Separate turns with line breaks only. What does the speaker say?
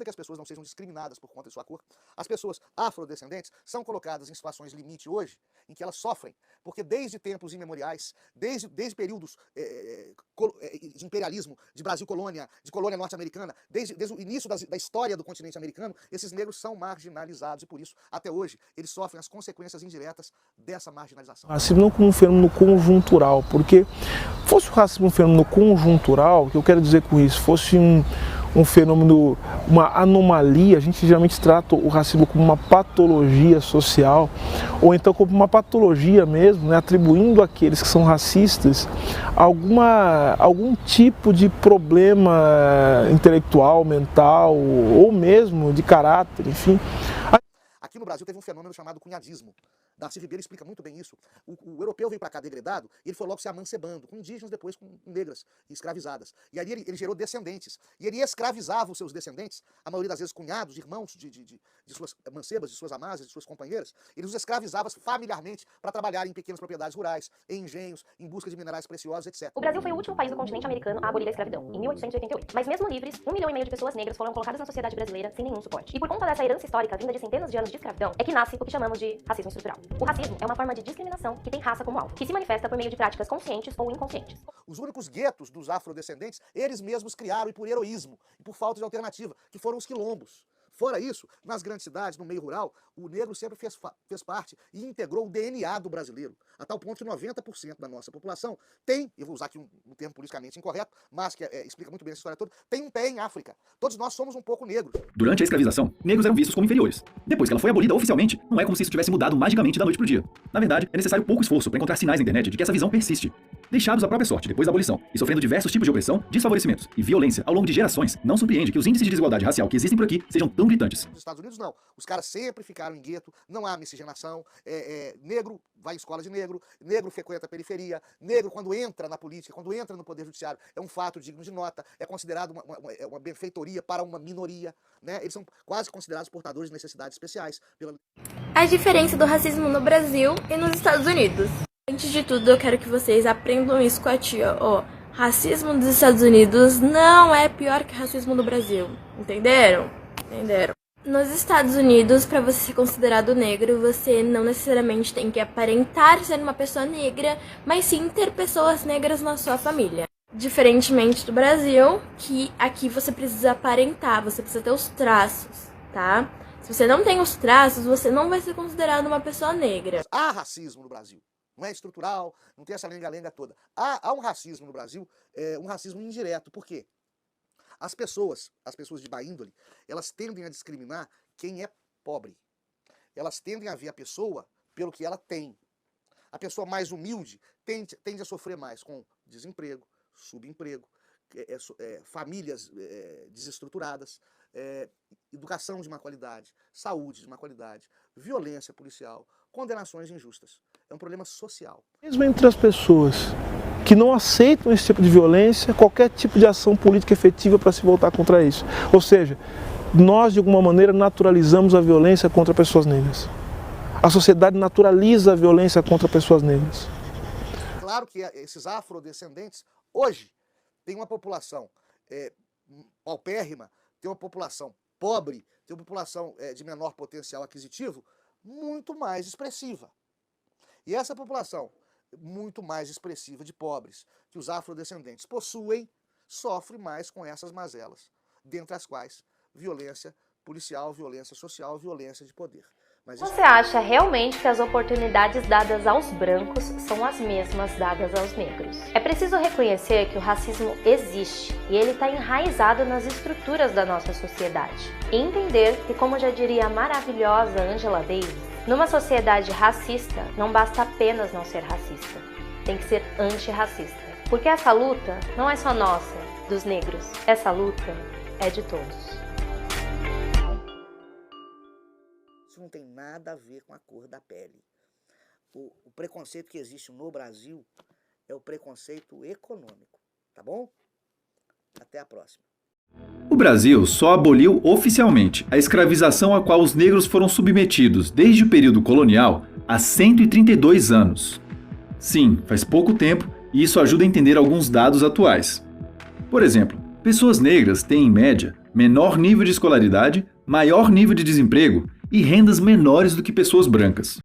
que as pessoas não sejam discriminadas por conta de sua cor, as pessoas afrodescendentes são colocadas em situações limite hoje, em que elas sofrem, porque desde tempos imemoriais, desde períodos de imperialismo, de Brasil colônia, de colônia norte-americana, desde o início da história do continente americano, esses negros são marginalizados e por isso, até hoje, eles sofrem as consequências indiretas dessa marginalização.
Racismo não como um fenômeno conjuntural, porque fosse o racismo um fenômeno conjuntural, o que eu quero dizer com isso, fosse um fenômeno, uma anomalia, a gente geralmente trata o racismo como uma patologia social, ou então como uma patologia mesmo, né, atribuindo àqueles que são racistas algum tipo de problema intelectual, mental, ou mesmo de caráter, enfim.
Aqui no Brasil teve um fenômeno chamado cunhadismo. Darcy Ribeiro explica muito bem isso. O europeu veio para cá degradado e ele foi logo se amancebando, com indígenas, depois com negras escravizadas. E ali ele gerou descendentes. E ele escravizava os seus descendentes, a maioria das vezes cunhados, irmãos de suas mancebas, de suas amásias, de suas companheiras. Ele os escravizava familiarmente para trabalhar em pequenas propriedades rurais, em engenhos, em busca de minerais preciosos, etc.
O Brasil foi o último país do continente americano a abolir a escravidão, em 1888. Mas mesmo livres, 1,5 milhão de pessoas negras foram colocadas na sociedade brasileira sem nenhum suporte. E por conta dessa herança histórica vinda de centenas de anos de escravidão, é que nasce o que chamamos de racismo estrutural. O racismo é uma forma de discriminação que tem raça como alvo, que se manifesta por meio de práticas conscientes ou inconscientes.
Os únicos guetos dos afrodescendentes, eles mesmos criaram e por heroísmo, e por falta de alternativa, que foram os quilombos. Fora isso, nas grandes cidades, no meio rural, o negro sempre fez parte e integrou o DNA do brasileiro, a tal ponto que 90% da nossa população tem, eu vou usar aqui um termo politicamente incorreto, mas que explica muito bem essa história toda, tem um pé em África. Todos nós somos um pouco negros.
Durante a escravização, negros eram vistos como inferiores. Depois que ela foi abolida oficialmente, não é como se isso tivesse mudado magicamente da noite pro dia. Na verdade, é necessário pouco esforço para encontrar sinais na internet de que essa visão persiste. Deixados à própria sorte depois da abolição e sofrendo diversos tipos de opressão, desfavorecimentos e violência ao longo de gerações, não surpreende que os índices de desigualdade racial que existem por aqui sejam tão gritantes.
Nos Estados Unidos, não. Os caras sempre ficaram em gueto, não há miscigenação, negro vai em escola de negro frequenta a periferia, negro quando entra na política, quando entra no poder judiciário, é um fato digno de nota, é considerado uma benfeitoria para uma minoria, né? Eles são quase considerados portadores de necessidades especiais.
A diferença do racismo no Brasil e nos Estados Unidos. Antes de tudo, eu quero que vocês aprendam isso com a tia, ó. Racismo dos Estados Unidos não é pior que racismo no Brasil, entenderam? Entenderam? Nos Estados Unidos, para você ser considerado negro, você não necessariamente tem que aparentar ser uma pessoa negra, mas sim ter pessoas negras na sua família. Diferentemente do Brasil, que aqui você precisa aparentar, você precisa ter os traços, tá? Se você não tem os traços, você não vai ser considerado uma pessoa negra.
Há racismo no Brasil. Não é estrutural, não tem essa lenga-lenga toda. Há um racismo no Brasil, um racismo indireto. Por quê? As pessoas de má índole, elas tendem a discriminar quem é pobre. Elas tendem a ver a pessoa pelo que ela tem. A pessoa mais humilde tende a sofrer mais com desemprego, subemprego, famílias desestruturadas, educação de má qualidade, saúde de má qualidade, violência policial, condenações injustas. É um problema social.
Mesmo entre as pessoas que não aceitam esse tipo de violência, qualquer tipo de ação política efetiva para se voltar contra isso. Ou seja, nós de alguma maneira naturalizamos a violência contra pessoas negras. A sociedade naturaliza a violência contra pessoas negras.
Claro que esses afrodescendentes, hoje, têm uma população paupérrima, tem uma população pobre, tem uma população de menor potencial aquisitivo, muito mais expressiva. E essa população muito mais expressiva de pobres que os afrodescendentes possuem, sofre mais com essas mazelas, dentre as quais violência policial, violência social, violência de poder. Mas
você acha realmente que as oportunidades dadas aos brancos são as mesmas dadas aos negros? É preciso reconhecer que o racismo existe e ele está enraizado nas estruturas da nossa sociedade. E entender que, como já diria a maravilhosa Angela Davis, numa sociedade racista, não basta apenas não ser racista, tem que ser antirracista. Porque essa luta não é só nossa, dos negros, essa luta é de todos.
Isso não tem nada a ver com a cor da pele. O preconceito que existe no Brasil é o preconceito econômico, tá bom? Até a próxima.
O Brasil só aboliu oficialmente a escravização a qual os negros foram submetidos desde o período colonial há 132 anos. Sim, faz pouco tempo e isso ajuda a entender alguns dados atuais. Por exemplo, pessoas negras têm, em média, menor nível de escolaridade, maior nível de desemprego e rendas menores do que pessoas brancas.